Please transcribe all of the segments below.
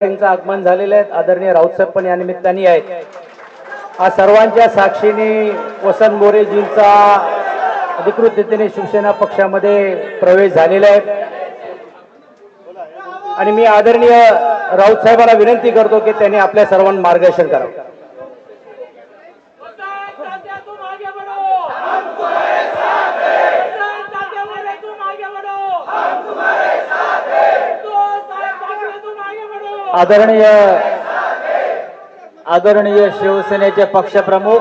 त्यांचं आगमन झालेलं आहे. आदरणीय राऊतसाहेब पण या निमित्ताने आहेत. आज सर्वांच्या साक्षीने वसंत मोरेजींचा अधिकृत रीतीने शिवसेना पक्षामध्ये प्रवेश झालेला आहे आणि मी आदरणीय राऊतसाहेबांना विनंती करतो की त्यांनी आपल्या सर्वांना मार्गदर्शन करावं. आदरणीय शिवसेनेचे पक्षप्रमुख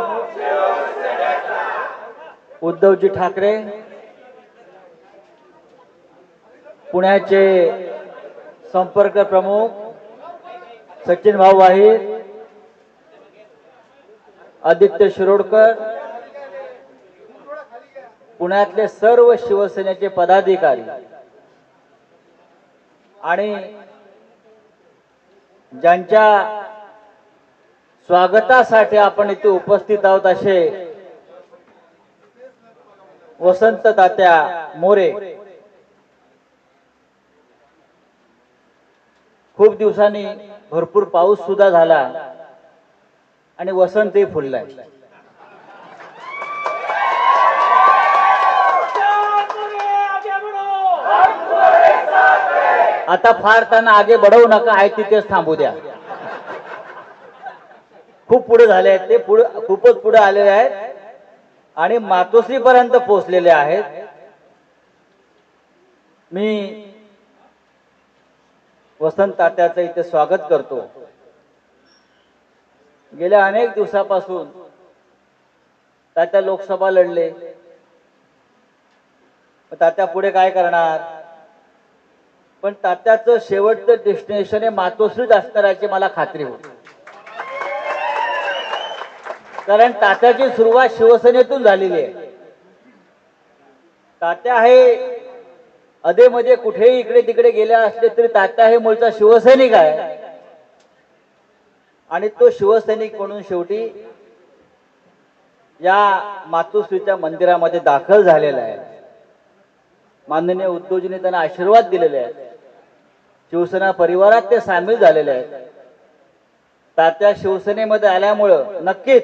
उद्धवजी ठाकरे, पुण्याचे संपर्क प्रमुख सचिन भाऊ वाहीर, आदित्य शिरोडकर, पुण्यातले सर्व शिवसेनेचे पदाधिकारी आणि ज्यांच्या स्वागतासाठी आपण इथे उपस्थित आहोत असे वसंत तात्या मोरे. खूप दिवसांनी भरपूर पाऊस सुद्धा झाला आणि वसंतही फुललाय. आता फार त्यांना आगे बढवू नका, आहे तिथेच थांबू द्या. खूप पुढे झाले आहेत, ते पुढे खूपच पुढे आलेले आहेत आणि मातोश्री पर्यंत पोहोचलेले आहेत. मी वसंत तात्याचं इथे स्वागत करतो. गेल्या अनेक दिवसापासून तात्या लोकसभा लढले, तात्या पुढे काय करणार, पण तात्याचं शेवटचं डेस्टिनेशन हे मातोश्रीच असणार याची मला खात्री होती. कारण तात्याची सुरुवात शिवसेनेतून झालेली आहे. तात्या हे अधेमध्ये कुठेही इकडे तिकडे गेले असले तरी तात्या हे मूळचा शिवसैनिक आहे आणि तो शिवसैनिक म्हणून शेवटी या मातोश्रीच्या मंदिरामध्ये दाखल झालेला आहे. माननीय उद्धवजींनी त्यांना आशीर्वाद दिलेले आहेत. शिवसेना परिवारात ते सामील झालेले आहेत. तात्या शिवसेनेमध्ये आल्यामुळं नक्कीच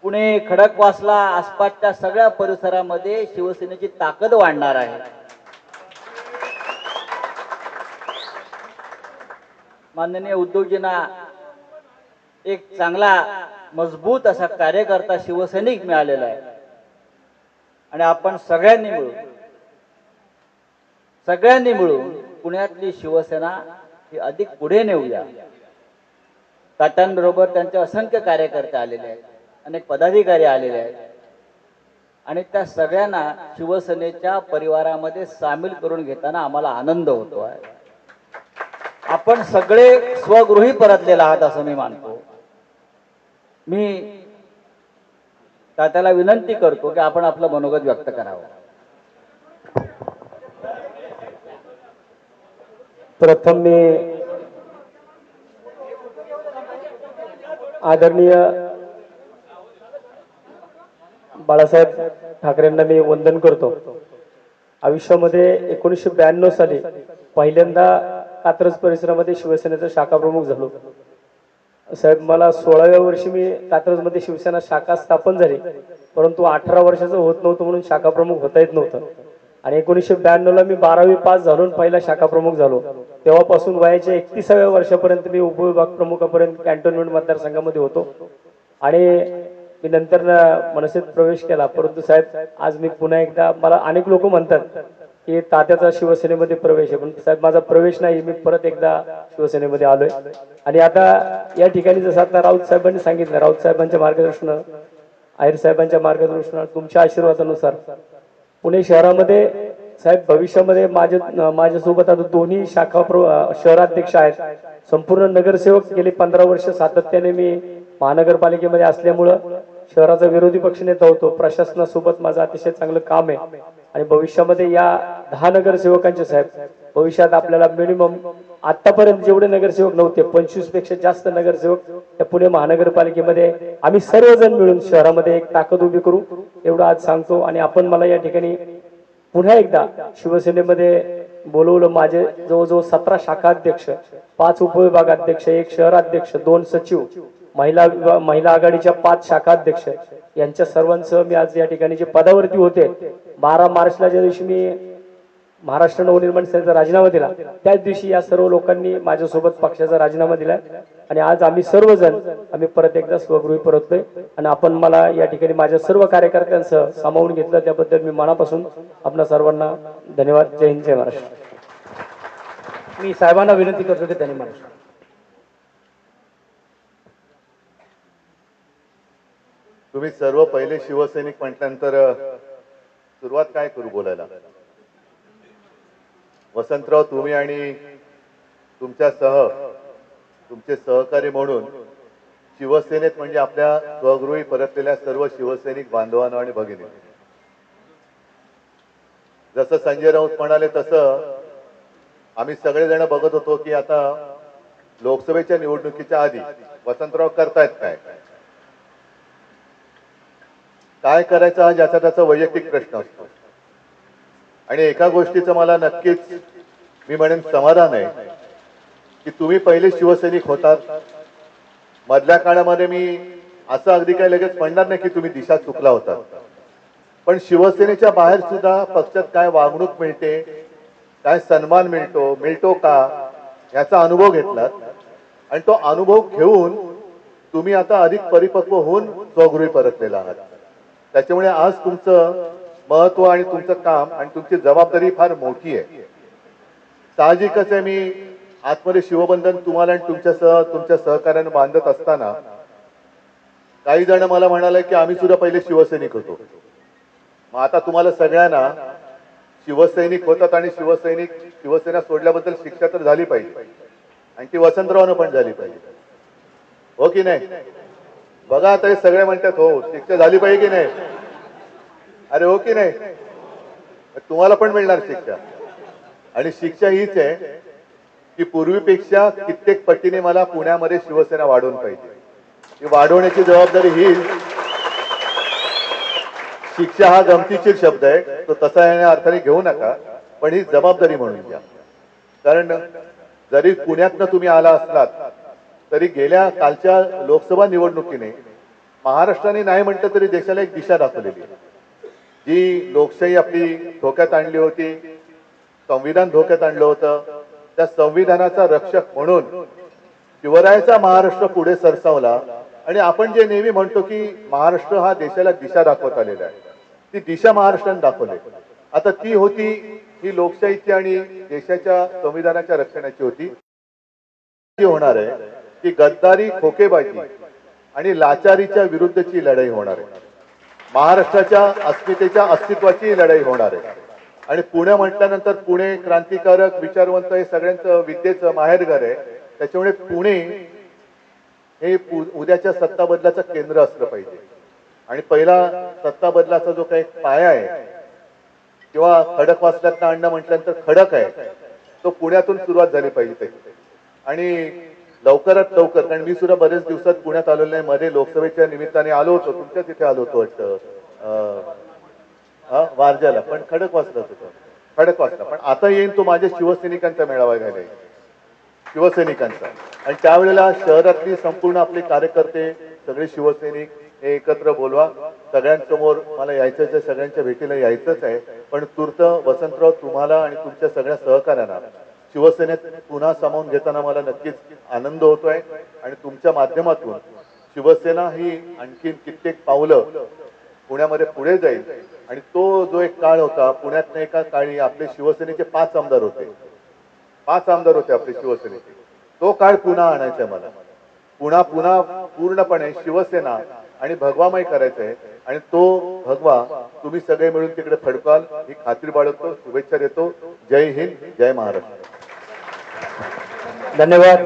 पुणे, खडकवासला, आसपासच्या सगळ्या परिसरामध्ये शिवसेनेची ताकद वाढणार आहे. माननीय उद्धवजींना एक चांगला मजबूत असा कार्यकर्ता शिवसैनिक मिळालेला आहे आणि आपण सगळ्यांनी मिळून पुण्यातली शिवसेना ही अधिक पुढे नेऊया. तात्यांबरोबर त्यांचे असंख्य कार्यकर्ते आलेले आहेत, अनेक पदाधिकारी आलेले आहेत आणि त्या सगळ्यांना शिवसेनेच्या परिवारामध्ये सामील करून घेताना आम्हाला आनंद होतो आहे. आपण सगळे स्वगृही परतलेला आहात असं मी मानतो. मी तात्याला विनंती करतो की आपण आपलं मनोगत व्यक्त करावं. प्रथम मी आदरणीय बाळासाहेब ठाकरेंना मी वंदन करतो. आयुष्यामध्ये 1992 साली पहिल्यांदा कात्रज परिसरामध्ये शिवसेनेचा शाखा प्रमुख झालो. साहेब, मला 16व्या वर्षी मी कात्रजमध्ये शिवसेना शाखा स्थापन झाली, परंतु 18 वर्षाचं होत नव्हतं म्हणून शाखा प्रमुख होता येत नव्हतं आणि 1992 ला मी 12वी पास झालो, पहिला शाखा प्रमुख झालो. तेव्हापासून वयाच्या 31व्या वर्षापर्यंत मी उपविभाग प्रमुखापर्यंत कॅन्टोन्मेंट मतदारसंघामध्ये होतो आणि मी नंतर मनसेत प्रवेश केला. परंतु साहेब, आज मी पुन्हा एकदा, मला अनेक लोक म्हणतात की तात्याचा शिवसेनेमध्ये प्रवेश आहे, पण साहेब माझा प्रवेश नाही, मी परत एकदा शिवसेनेमध्ये आलोय. आणि आता या ठिकाणी जसं आता राऊत साहेबांनी सांगितलं, राऊत साहेबांच्या मार्गदर्शनानं, आहिर साहेबांच्या मार्गदर्शनानं, तुमच्या आशीर्वादानुसार पुणे शहरामध्ये साहेब भविष्यामध्ये माझ्यासोबत आता दोन्ही शाखा शहराध्यक्ष आहेत, संपूर्ण नगरसेवक. गेली 15 वर्ष सातत्याने मी महानगरपालिकेमध्ये असल्यामुळं शहराचा विरोधी पक्षनेता होतो. प्रशासनासोबत माझं अतिशय चांगलं काम आहे आणि भविष्यामध्ये या 10 नगरसेवकांचे साहेब भविष्यात आपल्याला मिनिमम आतापर्यंत जेवढे नगरसेवक नव्हते 25 पेक्षा जास्त नगरसेवक त्या पुणे महानगरपालिकेमध्ये आम्ही सर्वजण मिळून शहरामध्ये एक ताकद उभी करू एवढं आज सांगतो. आणि आपण मला या ठिकाणी पुन्हा एकदा शिवसेनेमध्ये बोलवलं. माझे जवळजवळ 17 शाखाध्यक्ष, 5 उपविभागाध्यक्ष, 1 शहराध्यक्ष, 2 सचिव, महिला आघाडीच्या 5 शाखाध्यक्ष यांच्या सर्वांसह मी आज या ठिकाणी जे पदावरती होते, 12 मार्चला ज्या दिवशी मी महाराष्ट्र नवनिर्माण सेनेचा राजीनामा दिला, त्याच दिवशी या सर्व लोकांनी माझ्यासोबत पक्षाचा राजीनामा दिला आणि आज आम्ही सर्वजण परत एकदा स्वगृही परतलोय. आणि आपण मला या ठिकाणी माझ्या सर्व कार्यकर्त्यांसह सामावून घेतलं, त्याबद्दल मी मनापासून आपणा सर्वांना धन्यवाद. जय हिंद, जय महाराष्ट्र. मी साहेबांना विनंती करतो की त्यांनी महाराष्ट्र तुम्ही सर्व पहिले शिवसैनिक म्हटल्यानंतर सुरुवात काय करू बोलायला. वसंतराव, तुम्ही आणि तुमच्यासह तुमचे सहकारी म्हणून शिवसेनेत म्हणजे आपल्या स्वगृही परतलेल्या सर्व शिवसैनिक बांधवांनो आणि भगिनी, जसं संजय राऊत म्हणाले तसं आम्ही सगळेजण बघत होतो की आता लोकसभेच्या निवडणुकीच्या आधी वसंतराव करतायत काय करायचं हा ज्याचा त्याचा वैयक्तिक प्रश्न असतो. आणि एका गोष्टीचं मला नक्कीच मी म्हणेन समाधान आहे की तुम्ही पहिले शिवसैनिक होतात. मधल्या काळामध्ये मी असं अगदी काय लगेच म्हणणार नाही की तुम्ही दिशा चुकला होता, पण शिवसेनेच्या बाहेर सुद्धा पक्षात काय वागणूक मिळते, काय सन्मान मिळतो का याचा अनुभव घेतलात. आणि तो अनुभव घेऊन तुम्ही आता अधिक परिपक्व होऊन स्वगृही परतलेला आहात. त्याच्यामुळे आज तुमचं महत्व आणि तुमचं काम आणि तुमची जबाबदारी फार मोठी आहे. साहजिकच आहे, मी आतमध्ये शिवबंधन तुम्हाला आणि तुमच्या सहकार्यानं बांधत असताना काही जण मला म्हणाले की आम्ही सुद्धा पहिले शिवसैनिक होतो. मग आता तुम्हाला सगळ्यांना शिवसैनिक होतात आणि शिवसेना सोडल्याबद्दल शिक्षा तर झाली पाहिजे आणि ती वसंतरावनं पण झाली पाहिजे, हो की नाही. बघा आता हे सगळे म्हणतात हो शिक्षा झाली पाहिजे की नाही. अरे हो की नाही, तुम्हाला पण मिळणार शिक्षा. आणि शिक्षा हीच आहे की पूर्वीपेक्षा कित्येक पटीने मला पुण्यामध्ये शिवसेना वाढवून पाहिजे. ही वाढवण्याची जबाबदारी ही. शिक्षा हा गमतीशीर शब्द आहे, तो तसा या अर्थाने घेऊ नका, पण ही जबाबदारी म्हणून घ्या. कारण जरी पुण्यातनं तुम्ही आला असलात तरी गेल्या कालच्या लोकसभा निवडणुकीने महाराष्ट्राने नाही म्हटलं तरी देशाला एक दिशा दाखवलेली. जी लोकशाही आपली धोक्यात आणली होती, संविधान धोक्यात आणलं होतं, त्या संविधानाचा रक्षक म्हणून शिवरायाचा महाराष्ट्र पुढे सरसावला. आणि आपण जे नेहमी म्हणतो की महाराष्ट्र हा देशाला दिशा दाखवत आलेला आहे, ती दिशा महाराष्ट्राने दाखवली. आता ती होती ही लोकशाहीची आणि देशाच्या संविधानाच्या रक्षणाची होती. होणार आहे की गद्दारी, खोकेबाजी आणि लाचारीच्या विरुद्धची लढाई होणार आहे. महाराष्ट्राच्या अस्मितेच्या अस्तित्वाची लढाई होणार आहे. आणि पुणे म्हटल्यानंतर पुणे क्रांतिकारक, विचारवंत हे सगळ्यांचं विद्येचं माहेरघर आहे. त्याच्यामुळे पुणे हे उद्याच्या सत्ता बदलाचं केंद्र असलं पाहिजे. आणि पहिला सत्ता बदलाचा जो काही पाया आहे किंवा खडकवासल्यातनं आणणं म्हटल्यानंतर खडक आहे, तो पुण्यातून सुरुवात झाली पाहिजे त्याची. आणि लवकरात लवकर, कारण मी सुद्धा बरेच दिवसात पुण्यात आलेलो नाही, मध्ये लोकसभेच्या निमित्ताने आलो होतो, तुमच्या तिथे आलो होतो वाटतं वारजाला, पण खडकवासलाच होतं, खडकवासला. पण आता येईन तो माझ्या शिवसैनिकांचा मेळावा घ्यायला, शिवसैनिकांचा. आणि त्यावेळेला शहरातली संपूर्ण आपले कार्यकर्ते सगळे शिवसैनिक हे एकत्र बोलवा. सगळ्यांसमोर मला यायचंच आहे, सगळ्यांच्या भेटीला यायचंच आहे. पण तूर्त वसंतराव, तुम्हाला आणि तुमच्या सगळ्या सहकार्यांना शिवसेनेत पुन्हा सामावून घेताना मला नक्कीच आनंद होतोय. आणि तुमच्या माध्यमातून शिवसेना ही आणखीन कित्येक पावलं पुण्यामध्ये पुढे जाईल. आणि तो जो एक काळ होता, पुण्यात एका काळी आपले शिवसेनेचे 5 आमदार होते, 5 आमदार होते आपले शिवसेनेचे. तो काळ पुन्हा आणायचा मला, पुन्हा पूर्णपणे शिवसेना आणि भगवामय करायचं आहे. आणि तो भगवा तुम्ही सगळे मिळून तिकडे फडकाल ही खात्री बाळगतो. शुभेच्छा देतो. जय हिंद, जय महाराष्ट्र. धन्यवाद.